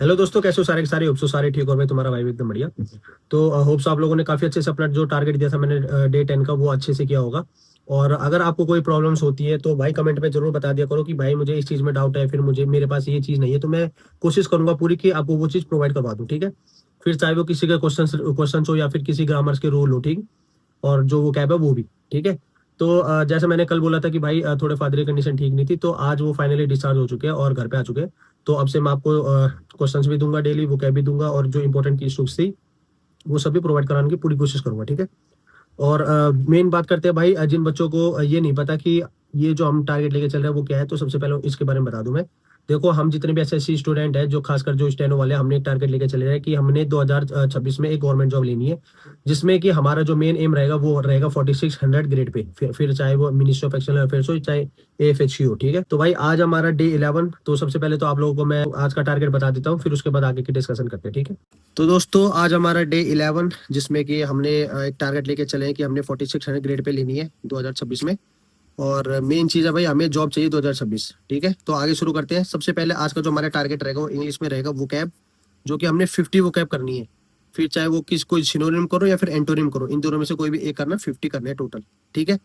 Hello दोस्तों, कैसे हो? सारे के सारे होप्स हो सारे ठीक हो। मैं तुम्हारा भाई भी एकदम बढ़िया। तो होप्स आप लोगों ने काफी अच्छे से अपना जो टारगेट दिया था मैंने डे 10 का, वो अच्छे से किया होगा। और अगर आपको कोई प्रॉब्लम्स होती है तो भाई कमेंट में जरूर बता दिया करो कि भाई मुझे इस चीज में डाउट है, फिर मुझे मेरे पास ये चीज नहीं है, तो मैं कोशिश करूंगा पूरी कि आपको वो चीज प्रोवाइड करवा दूं। ठीक है? फिर चाहे वो किसी का क्वेश्चन हो या फिर किसी ग्रामर्स के रूल हो, ठीक। और जो वो कैब है वो भी ठीक है। तो जैसे मैंने कल बोला था कि भाई थोड़े फादर की कंडीशन ठीक नहीं थी, तो आज वो फाइनली डिस्चार्ज हो चुके हैं और घर पे आ चुके हैं। तो अब से मैं आपको क्वेश्चंस भी दूंगा डेली, वो कैब भी दूंगा, और जो इंपॉर्टेंट की स्टूक्स थी वो सभी प्रोवाइड कराने की पूरी कोशिश करूंगा। ठीक है? और मेन बात करते हैं भाई, जिन बच्चों को ये नहीं पता कि ये जो हम टारगेट लेके चल रहे हैं वो क्या है, तो सबसे पहले इसके बारे में बता दूं मैं। देखो, हम जितने भी एसएससी स्टूडेंट हैं, जो खासकर जो स्टेनो वाले हैं, हमने एक टारगेट लेके चले हैं कि हमने 2026 में एक गवर्नमेंट जॉब लेनी है, जिसमें कि हमारा जो मेन एम रहेगा वो रहेगा 4600 ग्रेड पे। फिर चाहे वो मिनिस्ट्री ऑफ एक्सटर्नल अफेयर्स हो, चाहे एएफएचसी हो। ठीक है? तो भाई आज हमारा डे 11। तो सबसे पहले तो आप लोगों को मैं आज का टारगेट बता देता हूँ, फिर उसके बाद आगे की डिस्कशन करते हैं। ठीक है? तो दोस्तों, आज हमारा डे 11, जिसमें कि हमने एक टारगेट लेके चले हैं कि हमने 4600 ग्रेड पे लेनी है 2026 में। और मेन चीज़ है भाई, हमें जॉब चाहिए 2026। ठीक है? तो आगे शुरू करते हैं। सबसे पहले आज का जो हमारा टारगेट रहेगा वो इंग्लिश में रहेगा, वो कैब, जो कि हमने 50 वो कैब करनी है। फिर चाहे वो कोई सिनोनिम करो या फिर एंटोनिम करो, इन दोनों में से कोई भी एक करना, 50 करना है टोटल। ठीक है?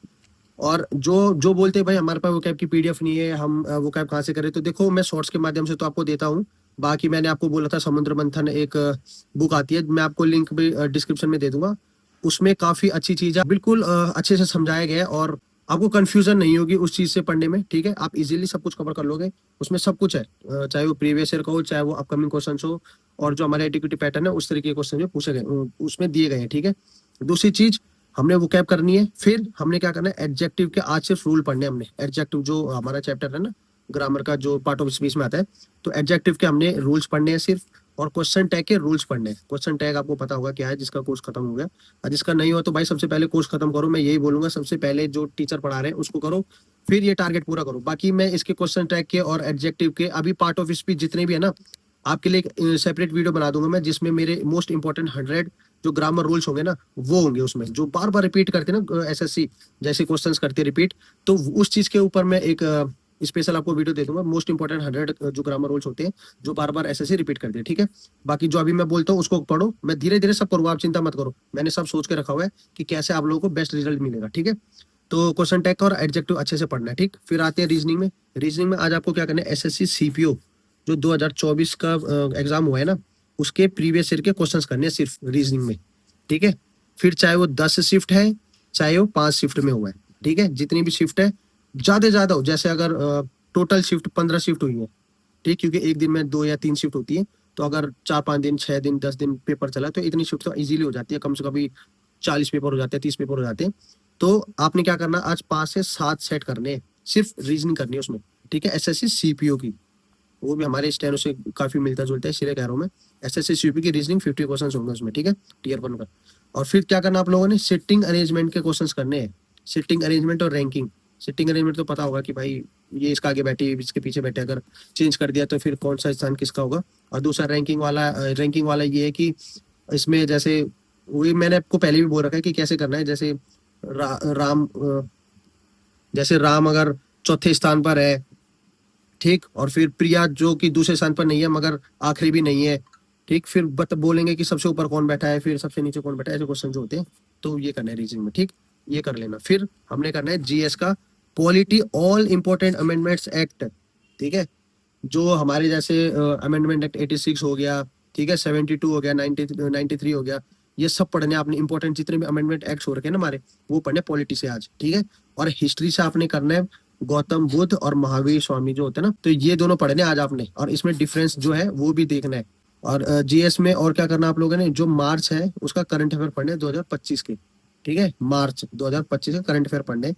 और जो जो बोलते हैं भाई हमारे पास वो कैब की पीडीएफ नहीं है, हम वो कैब कहाँ से करें, तो देखो मैं शॉर्ट्स के माध्यम से तो आपको देता हूँ। बाकी मैंने आपको बोला था समुद्र मंथन एक बुक आती है, मैं आपको लिंक भी डिस्क्रिप्शन में दे दूंगा। उसमें काफी अच्छी चीज है, बिल्कुल अच्छे से समझाया गया है, और आपको कंफ्यूजन नहीं होगी उस चीज से पढ़ने में। ठीक है? आप इजीली सब कुछ कवर कर लोगे। उसमें सब कुछ है, चाहे वो प्रीवियस ईयर का हो, चाहे वो अपकमिंग क्वेश्चन हो, और जो हमारे एटीक्यूटी पैटर्न है उस तरीके के क्वेश्चन जो पूछे गए उसमें दिए गए हैं। ठीक है? दूसरी चीज, हमने वो कैप करनी है। फिर हमने क्या करना है, एडजेक्टिव के आज सिर्फ रूल पढ़ने हैं हमने। एडजेक्टिव जो हमारा चैप्टर है ना, ग्रामर का जो पार्ट ऑफ स्पीच में आता है, तो एडजेक्टिव के हमने रूल्स पढ़ने हैं सिर्फ। और क्वेश्चन टैग के रूल्स पढ़ने हैं। क्वेश्चन टैग आपको पता होगा क्या है, जिसका कोर्स खत्म हो गया। और जिसका नहीं हुआ तो भाई सबसे पहले कोर्स खत्म करो, मैं यही बोलूंगा। सबसे पहले जो टीचर पढ़ा रहे हैं उसको करो, फिर ये टारगेट पूरा करो। बाकी मैं इसके क्वेश्चन टैग के और एडजेक्टिव के अभी पार्ट ऑफ स्पीच जितने भी है ना, आपके लिए एक सेपरेट वीडियो बना दूंगा मैं, जिसमें मेरे मोस्ट इंपॉर्टेंट 100 जो ग्रामर रूल्स होंगे ना, वो होंगे उसमें, जो बार बार रिपीट करते हैं ना, एसएससी जैसे क्वेश्चंस करते हैं रिपीट। तो उस चीज के ऊपर मैं एक स्पेशल आपको वीडियो दे दूंगा। मोस्ट इंपॉर्टेंट 100 जो ग्रामर रूल्स होते हैं, जो बार बार एसएससी रिपीट करते हैं। ठीक है? बाकी जो अभी मैं बोलता हूँ उसको पढ़ो, मैं धीरे धीरे सब करूँगा, आप चिंता मत करो। मैंने सब सोच के रखा हुआ है कि कैसे आप लोगों को बेस्ट रिजल्ट मिलेगा। ठीक है? तो क्वेश्चन टैग और एडजेक्टिव अच्छे से पढ़ना है। ठीक? फिर आते हैं रीजनिंग में। रीजनिंग में आज आपको क्या करना है, एसएससी सीपीओ जो 2024 का एग्जाम हुआ है ना, उसके प्रीवियस ईयर के क्वेश्चंस करने हैं सिर्फ रीजनिंग में। ठीक है? फिर चाहे वो 10 शिफ्ट है, चाहे वो 5 शिफ्ट में हुआ है। ठीक है? जितनी भी शिफ्ट है, ज्यादा से ज्यादा हो, जैसे अगर टोटल शिफ्ट 15 शिफ्ट हुई है, ठीक, क्योंकि एक दिन में 2 या 3 शिफ्ट होती है, तो अगर 4-5 दिन, 6 दिन, 10 दिन पेपर चला, तो इतनी शिफ्ट तो इजीली हो जाती है। कम से कम भी 40 पेपर हो जाते हैं, 30 पेपर हो जाते हैं। तो आपने क्या करना, आज 5 से 7 सेट करने हैं, सिर्फ रीजनिंग करनी है उसमें। ठीक है? एसएससी सीपीओ की, वो भी हमारे स्टेनो से काफी मिलता जुलता है, इसलिए कह रहा हूँ मैं। एसएससी सीपी की रीजनिंग 50 क्वेश्चन होंगे उसमें। ठीक है? टीयर 1 का। और फिर क्या करना आप लोगों ने, सिटिंग अरेंजमेंट के क्वेश्चंस करने हैं। सिटिंग अरेंजमेंट और रैंकिंग। सिटिंग अरेंजमेंट तो पता होगा कि भाई ये इसका आगे बैठे, इसके पीछे बैठे, अगर चेंज कर दिया तो फिर कौन सा स्थान किसका होगा। और दूसरा रैंकिंग वाला ये है कि इसमें जैसे वही मैंने आपको पहले भी बोल रखा है कि कैसे करना है। जैसे राम जैसे राम अगर चौथे स्थान पर है, ठीक, और फिर प्रिया जो कि दूसरे स्थान पर नहीं है मगर आखिरी भी नहीं है, ठीक, फिर बोलेंगे कि सबसे ऊपर कौन बैठा है, फिर सबसे नीचे कौन बैठा है, ऐसे क्वेश्चन जो होते हैं। तो ये करना है रीजनिंग में। ठीक? ये कर लेना। फिर हमने करना है जीएस का polity all important amendments act. ठीक है? जो हमारे जैसे अमेंडमेंट एक्ट 86 हो गया, ठीक है, 72 हो गया, 93 हो गया, ये सब पढ़ने आपने। इंपॉर्टेंट जितने भी अमेंडमेंट एक्ट हो रखे हैं ना हमारे, वो पढ़ने पॉलिटी से आज। ठीक है? और हिस्ट्री से आपने करना है गौतम बुद्ध और महावीर स्वामी जो होते हैं ना, तो ये दोनों पढ़ने आज आपने, और इसमें डिफरेंस जो है वो भी देखना है। और जीएस में और क्या करना आप लोगों ने, जो मार्च है उसका करंट अफेयर पढ़ने 2025 के। ठीक है? मार्च 2025 के करंट अफेयर पढ़ने,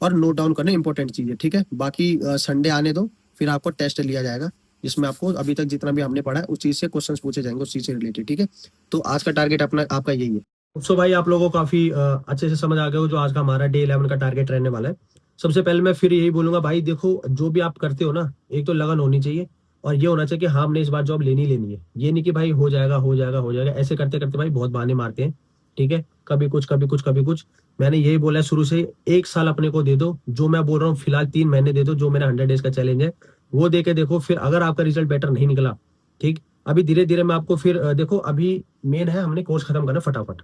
और नोट डाउन करने इंपॉर्टेंट चीजें। ठीक है? बाकी संडे आने दो, फिर आपको टेस्ट लिया जाएगा, जिसमें आपको अभी तक जितना भी हमने पढ़ा है उस चीज से क्वेश्चंस पूछे जाएंगे, उस चीज से रिलेटेड। ठीक है? तो आज का टारगेट अपना आपका यही है। सो भाई आप लोगों को काफी अच्छे से समझ आ गया हो जो आज का हमारा डे 11 का टारगेट रहने वाला है। सबसे पहले मैं फिर यही बोलूंगा भाई, देखो जो भी आप करते हो ना, एक तो लगन होनी चाहिए, और ये होना चाहिए कि हाँ हमने इस बार जॉब लेनी लेनी है। ये नहीं कि भाई हो जाएगा हो जाएगा हो जाएगा, ऐसे करते करते भाई बहुत बहाने मारते हैं। ठीक है? कभी कुछ कभी कुछ कभी कुछ। मैंने यही बोला है शुरू से, 1 साल अपने को दे दो, जो मैं बोल रहा हूँ फिलहाल 3 महीने दे दो, जो मेरा 100 डेज का चैलेंज है वो दे के देखो। फिर अगर आपका रिजल्ट बेटर नहीं निकला, ठीक, अभी धीरे धीरे मैं आपको फिर देखो अभी मेन है हमने कोर्स खत्म करना फटाफट,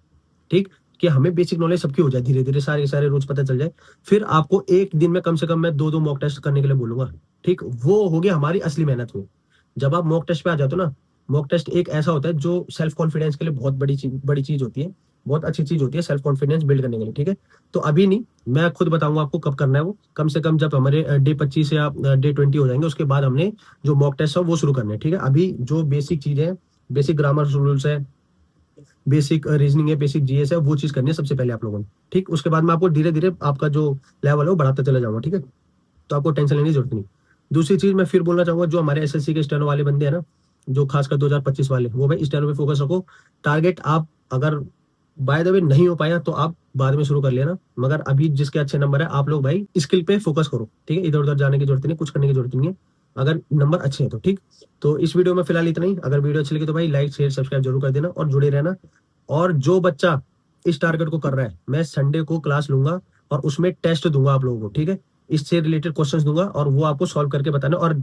ठीक, कि हमें बेसिक नॉलेज सबकी हो जाए, धीरे धीरे सारे सारे रूल्स पता चल जाए। फिर आपको एक दिन में कम से कम मैं 2-2 मॉक टेस्ट करने के लिए बोलूंगा, ठीक। वो हो गया हमारी असली मेहनत में। जब आप मॉक टेस्ट पे आ जाते हो ना, मॉक टेस्ट एक ऐसा होता है जो सेल्फ कॉन्फिडेंस के लिए बहुत बड़ी चीज होती है, बहुत अच्छी चीज होती है सेल्फ कॉन्फिडेंस बिल्ड करने के लिए, ठीक है। तो अभी नहीं, मैं खुद बताऊंगा आपको कब करना है वो, कम से कम जब हमारे डे 25 या डे 20 हो जाएंगे, उसके बाद हमने जो मॉक टेस्ट है वो शुरू करने हैं, ठीक है। अभी जो बेसिक चीज है, बेसिक ग्रामर रूल्स है, बेसिक रीजनिंग है, बेसिक जीएस है, वो चीज करनी है सबसे पहले आप लोगों ने, ठीक। उसके बाद मैं आपको धीरे धीरे आपका जो लेवल है वो बढ़ाता चला जाऊंगा, ठीक है। तो आपको टेंशन लेने की जरूरत नहीं। दूसरी चीज मैं फिर बोलना चाहूंगा, जो हमारे एसएससी के स्टेनो वाले बंदे हैं ना, जो खासकर 2025 वाले, वो भाई स्टेनो पे फोकस रखो। टारगेट आप अगर बाय द वे नहीं हो पाया तो आप बाद में शुरू कर लेना, मगर अभी जिसके अच्छे नंबर है आप लोग भाई स्किल पे फोकस करो, ठीक है। इधर उधर जाने की जरूरत नहीं, कुछ करने की जरूरत नहीं है, अगर नंबर अच्छे हैं तो, ठीक। तो इस वीडियो में फिलहाल इतना ही। अगर वीडियो अच्छी लगी तो भाई लाइक शेयर सब्सक्राइब जरूर कर देना और जुड़े रहना। और जो बच्चा इस टारगेट को कर रहा है, मैं संडे को क्लास लूंगा और उसमें टेस्ट दूंगा आप लोगों को, ठीक है। इससे रिलेटेड क्वेश्चंस दूंगा और वो आपको सॉल्व करके बताना, और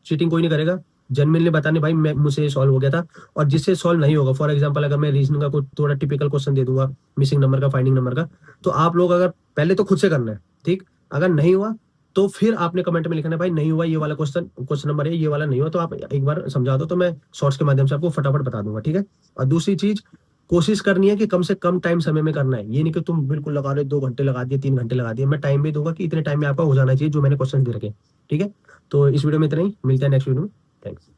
चीटिंग कोई नहीं करेगा, जेन्युइनली बताने भाई मैं मुझसे सॉल्व हो गया था। और जिससे सॉल्व नहीं होगा, फॉर एग्जांपल अगर मैं रीजनिंग का कोई थोड़ा टिपिकल क्वेश्चन दे दूंगा, मिसिंग नंबर का, फाइंडिंग नंबर का, तो आप लोग अगर पहले तो खुद से करना है, ठीक। अगर नहीं हुआ तो फिर आपने कमेंट में लिखना है भाई नहीं हुआ, ये वाला क्वेश्चन नंबर है, ये वाला नहीं हुआ, तो आप एक बार समझा दो तो मैं शॉर्ट्स के माध्यम से आपको फटाफट बता दूंगा, ठीक है। और दूसरी चीज, कोशिश करनी है कि कम से कम टाइम समय में करना है, ये नहीं कि तुम बिल्कुल लगा रहे 2 घंटे लगा दिए, 3 घंटे लगा दिए। मैं टाइम भी दूंगा कि इतने टाइम में आपका हो जाना चाहिए जो मैंने क्वेश्चन दे रखे, ठीक है। तो इस वीडियो में इतना ही, मिलता है नेक्स्ट वीडियो में। थैंक्स।